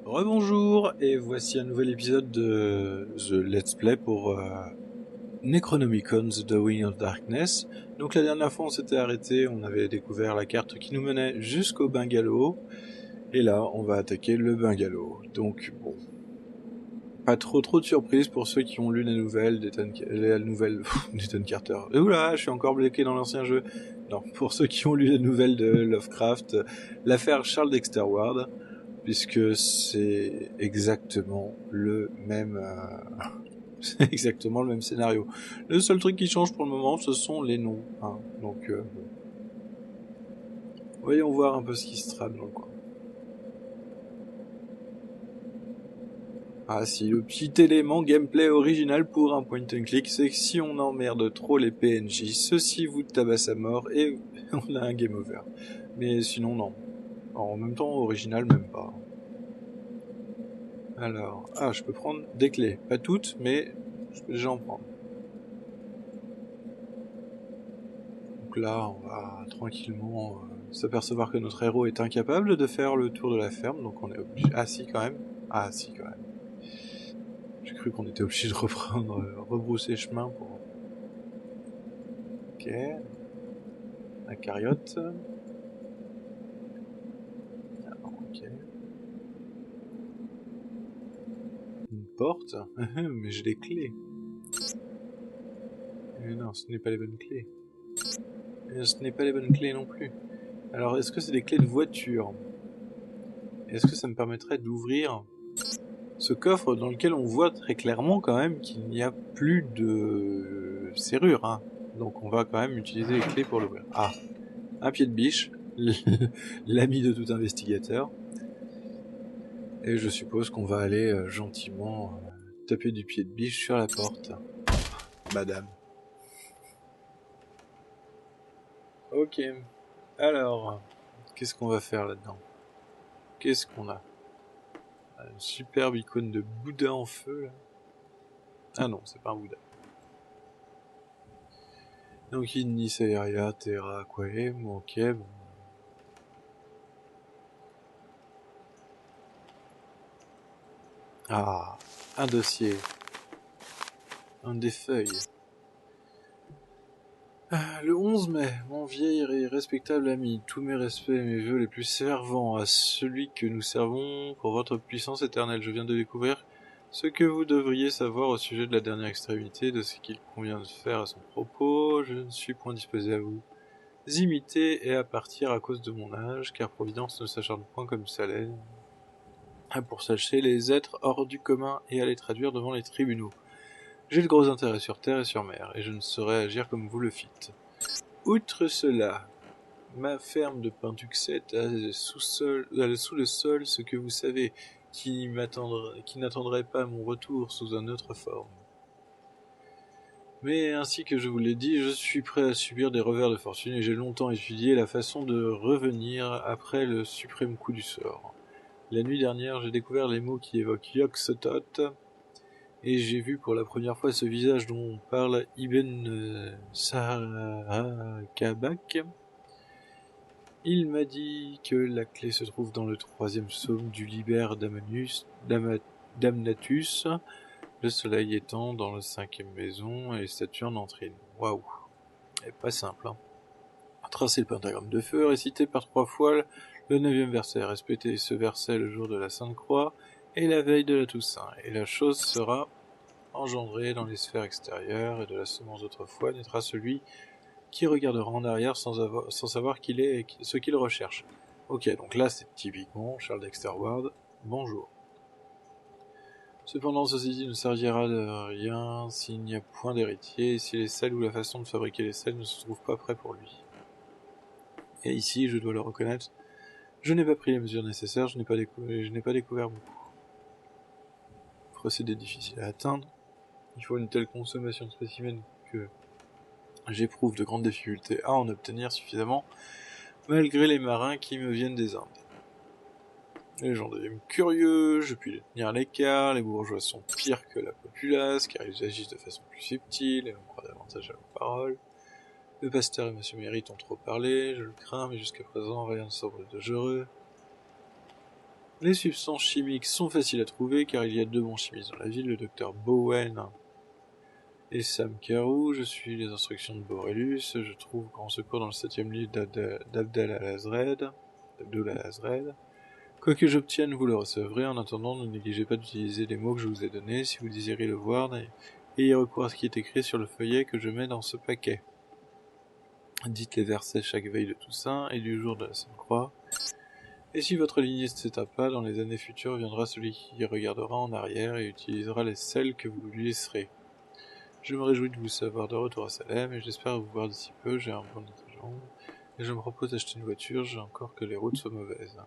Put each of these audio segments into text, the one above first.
Rebonjour, et voici un nouvel épisode de The Let's Play pour Necronomicon The Dawning of Darkness. Donc la dernière fois on s'était arrêté, on avait découvert la carte qui nous menait jusqu'au bungalow, et là on va attaquer le bungalow. Donc bon, pas trop de surprises pour ceux qui ont lu les nouvelles la nouvelle d'Ethan Carter. Et oula, je suis encore bloqué dans l'ancien jeu. Non, pour ceux qui ont lu les nouvelles de Lovecraft, l'affaire Charles Dexter Ward, puisque c'est exactement le même c'est exactement le même scénario. Le seul truc qui change pour le moment, ce sont les noms, hein. Donc bon. Voyons voir un peu ce qui se trame dans le coin. Ah si, le petit élément gameplay original pour un point and click, c'est que si on emmerde trop les PNJ, ceux-ci vous tabassent à mort et on a un game over. Mais sinon non. En même temps, original même pas. Alors, je peux prendre des clés. Pas toutes, mais je peux déjà en prendre. Donc là, on va tranquillement s'apercevoir que notre héros est incapable de faire le tour de la ferme, donc on est obligé... Ah si, quand même. Ah si, quand même. J'ai cru qu'on était obligé de reprendre, rebrousser chemin pour... Ok. La cariote. Ah, ok. Une porte. Mais j'ai des clés. Mais non, ce n'est pas les bonnes clés. Et ce n'est pas les bonnes clés non plus. Alors, est-ce que c'est des clés de voiture? Est-ce que ça me permettrait d'ouvrir ce coffre dans lequel on voit très clairement quand même qu'il n'y a plus de serrure, hein. Donc on va quand même utiliser les clés pour l'ouvrir. Ah, un pied de biche, l'ami de tout investigateur. Et je suppose qu'on va aller gentiment taper du pied de biche sur la porte. Madame. Ok. Alors, qu'est-ce qu'on va faire là-dedans? Qu'est-ce qu'on a? Une superbe icône de Bouddha en feu, là. Ah non, c'est pas un Bouddha. Donc Inni Saeria Terra Aquaem, ok, bon. Ah, un dossier, un des feuilles. Le 11 mai, mon vieil et respectable ami, tous mes respects et mes vœux les plus fervents à celui que nous servons pour votre puissance éternelle. Je viens de découvrir ce que vous devriez savoir au sujet de la dernière extrémité, de ce qu'il convient de faire à son propos. Je ne suis point disposé à vous imiter et à partir à cause de mon âge, car Providence ne s'acharne point comme ça l'est, pour sacher les êtres hors du commun et à les traduire devant les tribunaux. J'ai de gros intérêts sur terre et sur mer, et je ne saurais agir comme vous le fîtes. Outre cela, ma ferme de Pintuxet a sous le sol ce que vous savez, qui n'attendrait pas mon retour sous une autre forme. Mais ainsi que je vous l'ai dit, je suis prêt à subir des revers de fortune et j'ai longtemps étudié la façon de revenir après le suprême coup du sort. La nuit dernière, j'ai découvert les mots qui évoquent Yog-Sothoth, et j'ai vu pour la première fois ce visage dont parle Ibn Sarakabak. Il m'a dit que la clé se trouve dans le 3e psaume du Liber Damnatus, le soleil étant dans la 5e maison et les statues en entrine. Waouh, c'est pas simple, hein. Tracer le pentagramme de feu, réciter par 3 fois le 9e verset, respecter ce verset le jour de la Sainte Croix et la veille de la Toussaint, et la chose sera engendrée dans les sphères extérieures, et de la semence d'autrefois naîtra celui qui regardera en arrière sans savoir qu'il est ce qu'il recherche. Ok, donc là c'est typiquement Charles Dexter Ward. Bonjour. Cependant, ceci ne servira de rien s'il n'y a point d'héritier, et si les sels ou la façon de fabriquer les sels ne se trouve pas prêt pour lui. Et ici, je dois le reconnaître, je n'ai pas pris les mesures nécessaires, je n'ai pas découvert beaucoup. Procédé difficile à atteindre. Il faut une telle consommation de spécimens que j'éprouve de grandes difficultés à en obtenir suffisamment, malgré les marins qui me viennent des Indes. Les gens deviennent curieux, je puis les tenir à l'écart, les bourgeois sont pires que la populace, car ils agissent de façon plus subtile, et on croit davantage à leurs paroles. Le pasteur et monsieur Mérite ont trop parlé, je le crains, mais jusqu'à présent rien ne semble dangereux. Les substances chimiques sont faciles à trouver car il y a 2 bons chimistes dans la ville, le docteur Bowen et Sam Carou. Je suis les instructions de Borellus. Je trouve grand secours dans le 7e livre d'Abdel al-Azred. Quoi que j'obtienne, vous le recevrez. En attendant, ne négligez pas d'utiliser les mots que je vous ai donnés. Si vous désirez le voir, ayez recours à ce qui est écrit sur le feuillet que je mets dans ce paquet. Dites les versets chaque veille de Toussaint et du jour de la Sainte Croix. Et si votre lignée ne s'éteint pas, dans les années futures viendra celui qui regardera en arrière et utilisera les selles que vous lui laisserez. Je me réjouis de vous savoir de retour à Salem et j'espère vous voir d'ici peu. J'ai un bon état de jambe et je me propose d'acheter une voiture. J'ai encore que les routes soient mauvaises.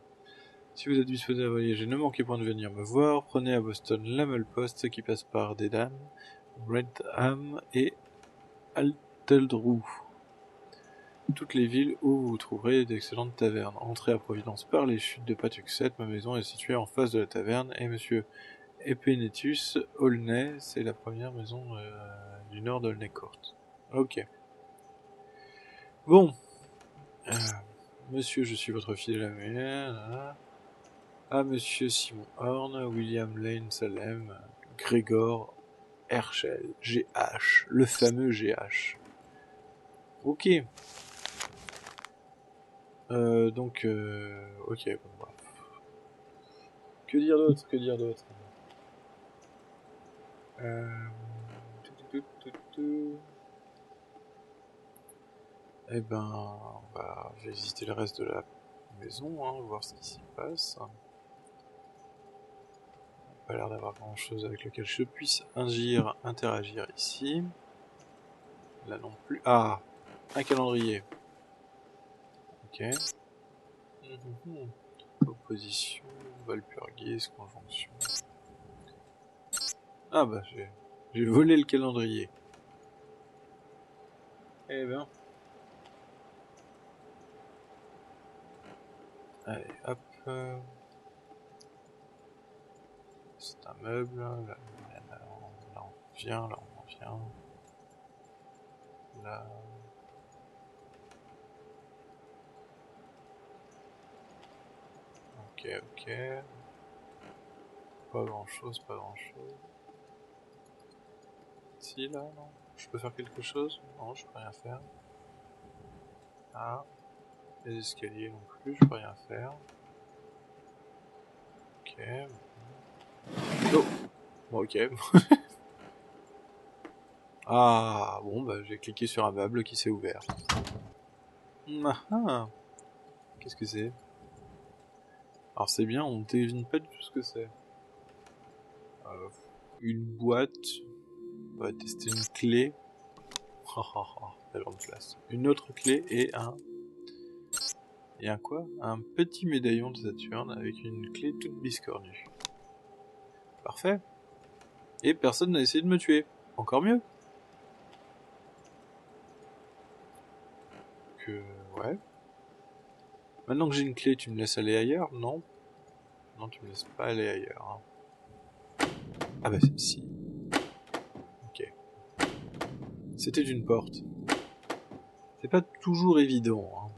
Si vous êtes disposé à voyager, ne manquez point de venir me voir. Prenez à Boston l'Amel Post qui passe par Dedham, Wrentham et Alteldrew. Toutes les villes où vous trouverez d'excellentes tavernes. Entrez à Providence par les chutes de Patuxet. Ma maison est située en face de la taverne et monsieur Epenetus Aulnay, c'est la première maison du nord d'Aulnay Court. Ok. Bon. Monsieur, je suis votre fidèle ami. Ah, monsieur Simon Horn, William Lane Salem, Grégor Herschel, GH, le fameux GH. Ok. Ok, bon, bref. Que dire d'autre Eh ben, on va visiter le reste de la maison, hein, voir ce qui s'y passe. Pas l'air d'avoir grand chose avec lequel je puisse interagir ici. Là non plus. Ah, un calendrier. Ok. Opposition, Valpurgis, conjonction. Ah bah j'ai volé le calendrier. Eh ben. Allez, hop. C'est un meuble. Là on vient, là on en vient. Là. Ok. Pas grand chose. Si, là, non. Je peux faire quelque chose? Non, je peux rien faire. Ah. Les escaliers non plus, je peux rien faire. Ok. Oh! Bon, ok. Ah, bon, bah j'ai cliqué sur un meuble qui s'est ouvert. Ah. Qu'est-ce que c'est? Alors c'est bien, on ne devine pas du tout ce que c'est. Une boîte. On va tester une clé. La grande place. Une autre clé et un quoi? Un petit médaillon de Saturne avec une clé toute biscornue. Parfait. Et personne n'a essayé de me tuer. Encore mieux. Ouais. Maintenant que j'ai une clé, tu me laisses aller ailleurs? Non. Non, tu me laisses pas aller ailleurs. Hein. Ah bah si. Ok. C'était une porte. C'est pas toujours évident. Hein.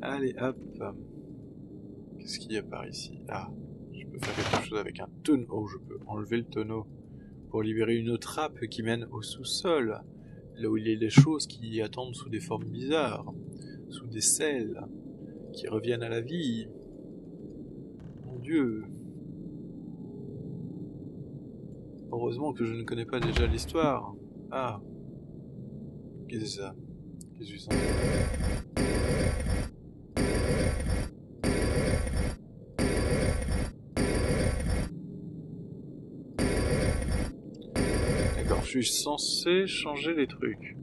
Allez, hop. Qu'est-ce qu'il y a par ici? Ah, je peux faire quelque chose avec un tonneau. Oh, je peux enlever le tonneau pour libérer une autre trappe qui mène au sous-sol. Là où il y a des choses qui attendent sous des formes bizarres. Sous des selles qui reviennent à la vie. Mon Dieu. Heureusement que je ne connais pas déjà l'histoire. Ah. Qu'est-ce que c'est ça? Qu'est-ce que c'est ça? D'accord, je suis censé changer les trucs.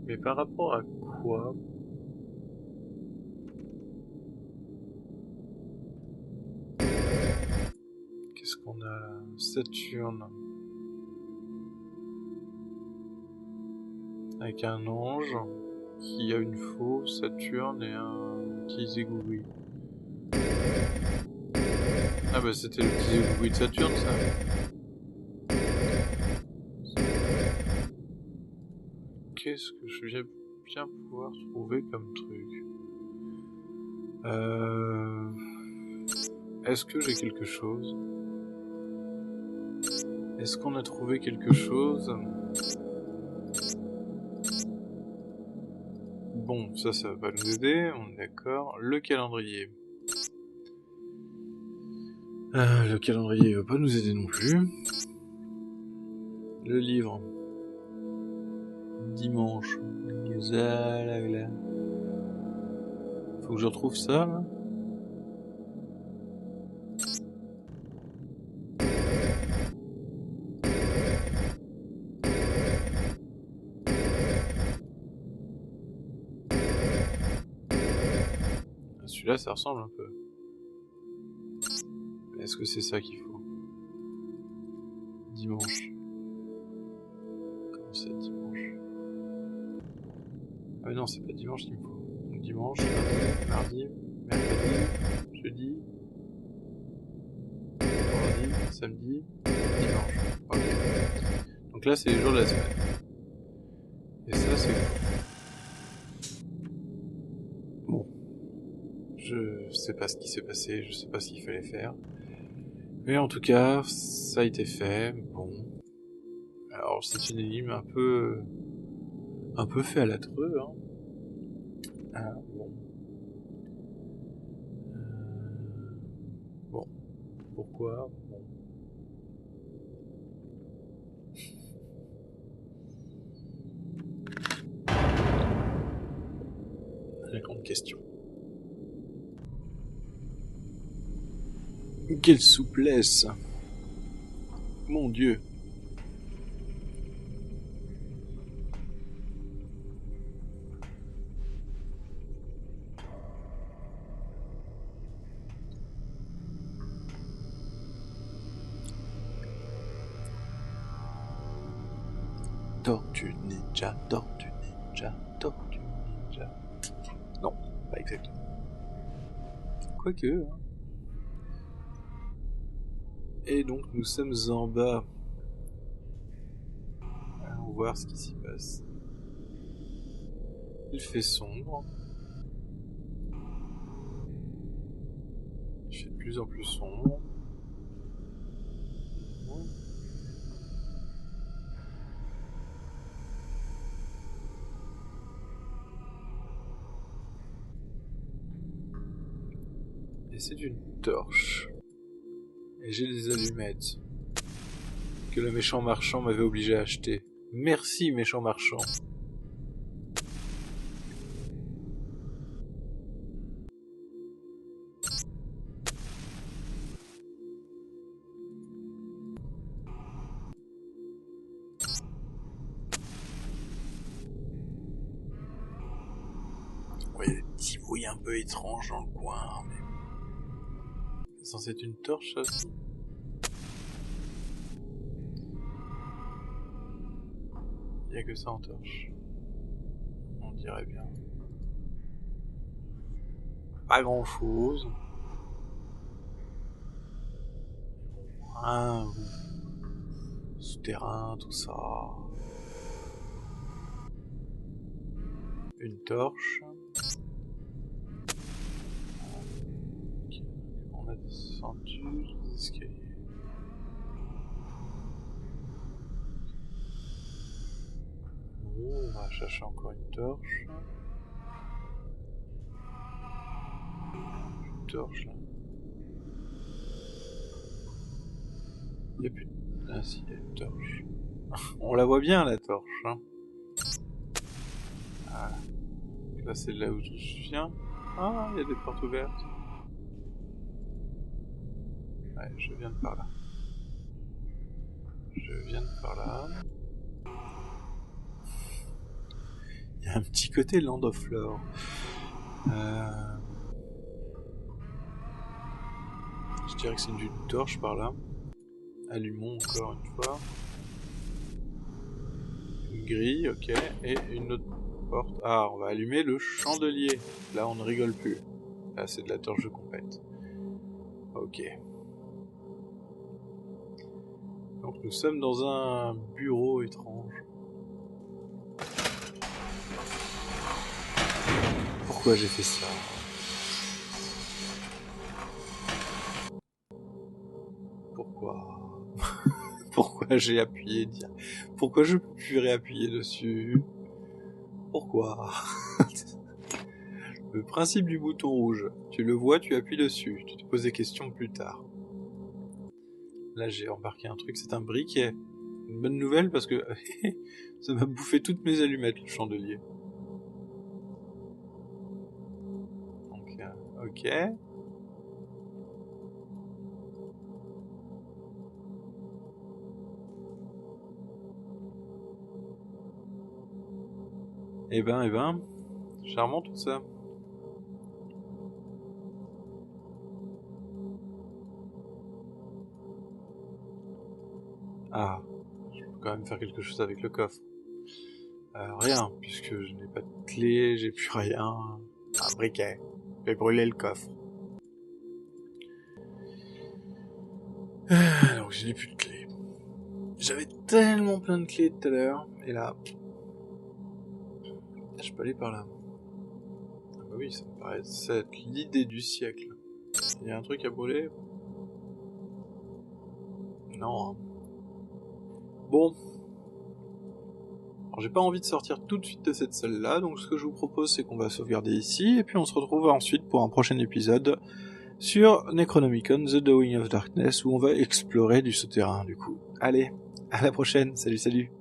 Mais par rapport à quoi? Qu'est-ce qu'on a? Saturne. Avec un ange qui a une faux, Saturne et un petit zégoui. Ah bah c'était le petit zégoui de Saturne ça. Qu'est-ce que je vais bien pouvoir trouver comme truc? Est-ce que j'ai quelque chose? Est-ce qu'on a trouvé quelque chose? Bon, ça va pas nous aider, on est d'accord. Le calendrier. Le calendrier va pas nous aider non plus. Le livre. Dimanche. Faut que je retrouve ça, là. Celui-là, ça ressemble un peu. Est-ce que c'est ça qu'il faut? Dimanche. Comment ça, dimanche? Ah non, c'est pas dimanche qu'il me faut. Donc dimanche, lundi, mardi, mercredi, jeudi, vendredi, samedi, dimanche. Ok. Donc là, c'est les jours de la semaine. Et ça, c'est bon. Je sais pas ce qui s'est passé, je sais pas ce qu'il fallait faire. Mais en tout cas, ça a été fait. Bon. Alors, c'est une énigme un peu fait à la treux, hein. Ah, bon. Bon. Pourquoi? Bon. La grande question. Quelle souplesse! Mon Dieu! Tortue ninja, tortue ninja, tortue ninja. Non, pas exactement. Quoique, hein. Et donc nous sommes en bas. Allons voir ce qui s'y passe. Il fait sombre. Il fait de plus en plus sombre. Et c'est une torche. Et j'ai des allumettes. Que le méchant marchand m'avait obligé à acheter. Merci, méchant marchand. Ouais, il y a des petits bruits un peu étranges dans le coin, mais... C'est censé être une torche, ça aussi? Il n'y a que ça en torche. On dirait bien. Pas grand chose. Un souterrain, tout ça. Une torche. Okay. On a descendu les escaliers. Bon, on va chercher encore une torche. Une torche là. Il n'y a plus de... Ah si, il y a une torche. On la voit bien la torche. Hein. Voilà. Là c'est là où je viens. Ah, il y a des portes ouvertes. Ouais, je viens de par là. Je viens de par là. Il y a un petit côté Land of Lore. Je dirais que c'est une torche par là. Allumons encore une fois. Une grille, ok. Et une autre porte. Ah, on va allumer le chandelier. Là, on ne rigole plus. Là, c'est de la torche de compète. Ok. Donc, nous sommes dans un bureau étrange. Pourquoi j'ai fait ça? pourquoi j'ai appuyé dire. Pourquoi je peux plus réappuyer dessus? Pourquoi? Le principe du bouton rouge. Tu le vois, tu appuies dessus. Tu te poses des questions plus tard. Là, j'ai embarqué un truc, c'est un briquet. Une bonne nouvelle parce que ça m'a bouffé toutes mes allumettes, le chandelier. Donc, ok. Eh ben, charmant tout ça. Ah, je peux quand même faire quelque chose avec le coffre. Rien, puisque je n'ai pas de clé, j'ai plus rien. Un briquet. Je vais brûler le coffre. Donc je n'ai plus de clé. J'avais tellement plein de clés tout à l'heure, et là... Je peux aller par là. Ah bah oui, ça me paraît être l'idée du siècle. Il y a un truc à brûler? Non. Hein. Bon. Alors j'ai pas envie de sortir tout de suite de cette salle-là, donc ce que je vous propose c'est qu'on va sauvegarder ici, et puis on se retrouve ensuite pour un prochain épisode sur Necronomicon The Dawning of Darkness, où on va explorer du souterrain du coup. Allez, à la prochaine, salut salut.